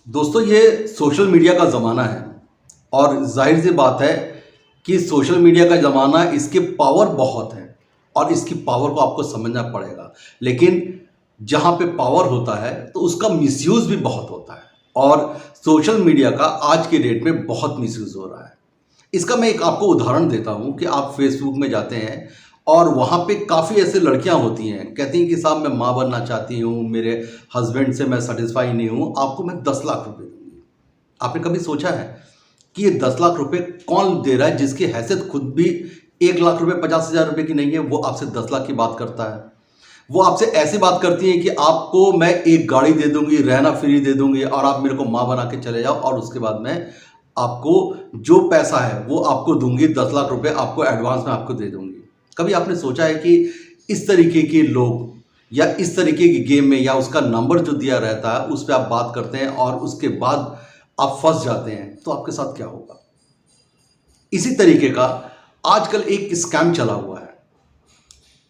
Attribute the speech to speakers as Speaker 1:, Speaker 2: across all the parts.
Speaker 1: दोस्तों ये social media का ज़माना है और जाहिर सी बात है कि सोशल मीडिया का ज़माना इसके पावर बहुत है और इसकी पावर को आपको समझना पड़ेगा। लेकिन जहाँ पे पावर होता है तो उसका मिसयूज़ भी बहुत होता है और सोशल मीडिया का आज के डेट में बहुत मिसयूज़ हो रहा है। इसका मैं एक आपको उदाहरण देता हूँ कि आप फेसबुक में जाते हैं और वहाँ पे काफ़ी ऐसे लड़कियाँ होती हैं, कहती हैं कि साहब मैं माँ बनना चाहती हूँ, मेरे हस्बैंड से मैं सेटिस्फाई नहीं हूँ, आपको मैं 10 लाख रुपए दूँगी। आपने कभी सोचा है कि ये 10 लाख रुपए कौन दे रहा है जिसकी हैसियत खुद भी 1 लाख रुपए 50,000 रुपए की नहीं है, वो आपसे 10 लाख की बात करता है। वो आपसे ऐसी बात करती है कि आपको मैं एक गाड़ी दे दूँगी, रहना फ्री दे दूँगी और आप मेरे को माँ बना के चले जाओ और उसके बाद मैं आपको जो पैसा है वो आपको दूँगी, 10 लाख रुपए आपको एडवांस में आपको दे दूँगी। कभी आपने सोचा है कि इस तरीके के लोग या इस तरीके की गेम में या उसका नंबर जो दिया रहता है उस पे आप बात करते हैं और उसके बाद आप फंस जाते हैं तो आपके साथ क्या होगा? इसी तरीके का आजकल एक स्कैम चला हुआ है।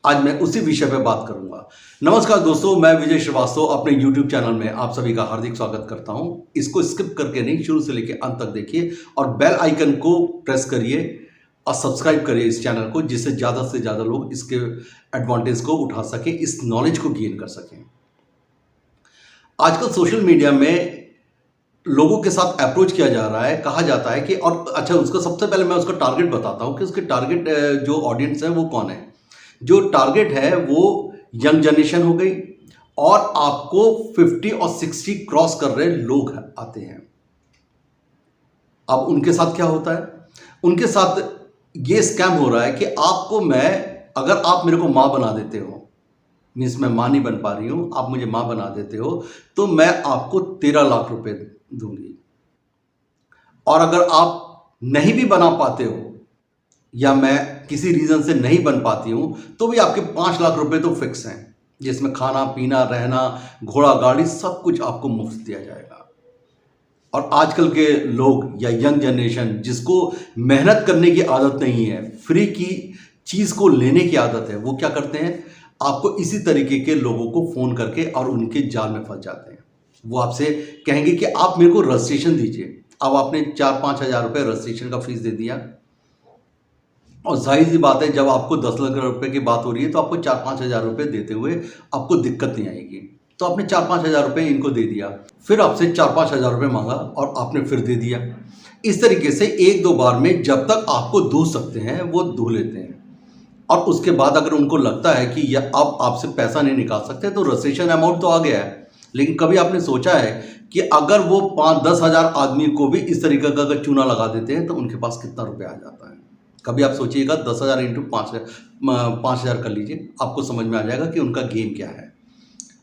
Speaker 1: आज मैं उसी विषय पे बात करूंगा। नमस्कार दोस्तों, मैं विजय श्रीवास्तव अपने YouTube चैनल में आप सभी का हार्दिक स्वागत करता हूं। इसको स्किप करके नहीं, शुरू से लेकर अंत तक देखिए और बेल आइकन को प्रेस करिए और सब्सक्राइब करिए इस चैनल को, जिससे ज़्यादा से ज़्यादा लोग इसके एडवांटेज को उठा सकें, इस नॉलेज को गेन कर सकें। आजकल सोशल मीडिया में लोगों के साथ अप्रोच किया जा रहा है, कहा जाता है कि और अच्छा उसका सबसे पहले मैं उसका टारगेट बताता हूँ कि उसके टारगेट जो ऑडियंस है वो कौन है। जो टारगेट है वो यंग जनरेशन हो गई और आपको 50 और 60 क्रॉस कर रहे लोग आते हैं। अब उनके साथ क्या होता है? उनके साथ ये स्कैम हो रहा है कि आपको मैं, अगर आप मेरे को माँ बना देते हो, मीन्स मैं माँ नहीं बन पा रही हूँ, आप मुझे माँ बना देते हो तो मैं आपको 13 लाख रुपए दूंगी। और अगर आप नहीं भी बना पाते हो या मैं किसी रीजन से नहीं बन पाती हूं तो भी आपके 5 लाख रुपए तो फिक्स हैं, जिसमें खाना पीना रहना घोड़ा गाड़ी सब कुछ आपको मुफ्त दिया जाएगा। और आजकल के लोग या यंग जनरेशन जिसको मेहनत करने की आदत नहीं है, फ्री की चीज़ को लेने की आदत है, वो क्या करते हैं, आपको इसी तरीके के लोगों को फ़ोन करके और उनके जाल में फंस जाते हैं। वो आपसे कहेंगे कि आप मेरे को रजिस्ट्रेशन दीजिए। अब आपने 4-5 हज़ार रुपये रजिस्ट्रेशन का फीस दे दिया और जाहिर सी बात है जब आपको 10 लाख रुपए की बात हो रही है तो आपको 4-5 हज़ार रुपये देते हुए आपको दिक्कत नहीं आएगी। तो आपने 4-5 हज़ार रुपये इनको दे दिया, फिर आपसे 4-5 हज़ार रुपये मांगा और आपने फिर दे दिया। इस तरीके से 1-2 बार में जब तक आपको दूह सकते हैं वो दूह लेते हैं और उसके बाद अगर उनको लगता है कि यह अब आपसे पैसा नहीं निकाल सकते तो रजिस्ट्रेशन अमाउंट तो आ गया है। लेकिन कभी आपने सोचा है कि अगर वो 5-10 हज़ार आदमी को भी इस तरीके का अगर चूना लगा देते हैं तो उनके पास कितना रुपया आ जाता है? कभी आप सोचिएगा, 10,000 इंटू 5,000 कर लीजिए, आपको समझ में आ जाएगा कि उनका गेम क्या है।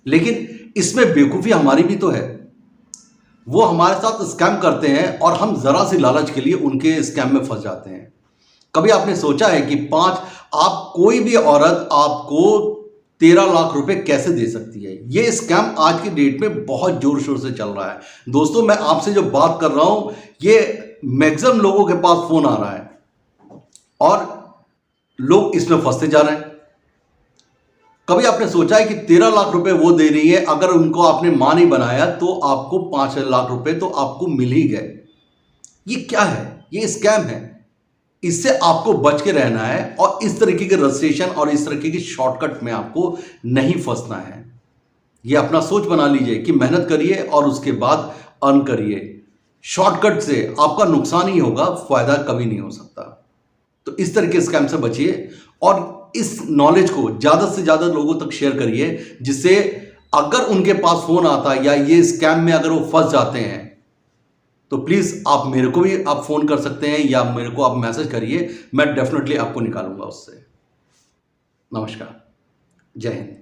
Speaker 1: लेकिन इसमें बेवकूफ़ी हमारी भी तो है। वो हमारे साथ स्कैम करते हैं और हम ज़रा सी लालच के लिए उनके स्कैम में फंस जाते हैं। कभी आपने सोचा है कि आप कोई भी औरत आपको 13 लाख रुपए कैसे दे सकती है? ये स्कैम आज की डेट में बहुत जोर शोर से चल रहा है। दोस्तों मैं आपसे जो बात कर रहा हूं, ये मैक्सिमम लोगों के पास फोन आ रहा है और लोग इसमें फंसते जा रहे हैं। कभी आपने सोचा है कि 13 लाख रुपए वो दे रही है, अगर उनको आपने मां नहीं बनाया तो आपको 5 लाख रुपए तो आपको मिल ही गए। ये क्या है? ये स्कैम है। इससे आपको बच के रहना है और इस तरीके के रजिस्ट्रेशन और इस तरीके की शॉर्टकट में आपको नहीं फंसना है। ये अपना सोच बना लीजिए कि मेहनत करिए और उसके बाद अर्न करिए। शॉर्टकट से आपका नुकसान ही होगा, फायदा कभी नहीं हो सकता। तो इस तरह के स्कैम से बचिए और इस नॉलेज को ज़्यादा से ज़्यादा लोगों तक शेयर करिए, जिससे अगर उनके पास फोन आता है या ये स्कैम में अगर वो फंस जाते हैं तो प्लीज़ आप मेरे को भी आप फ़ोन कर सकते हैं या मेरे को आप मैसेज करिए, मैं डेफिनेटली आपको निकालूंगा उससे। नमस्कार, जय हिंद।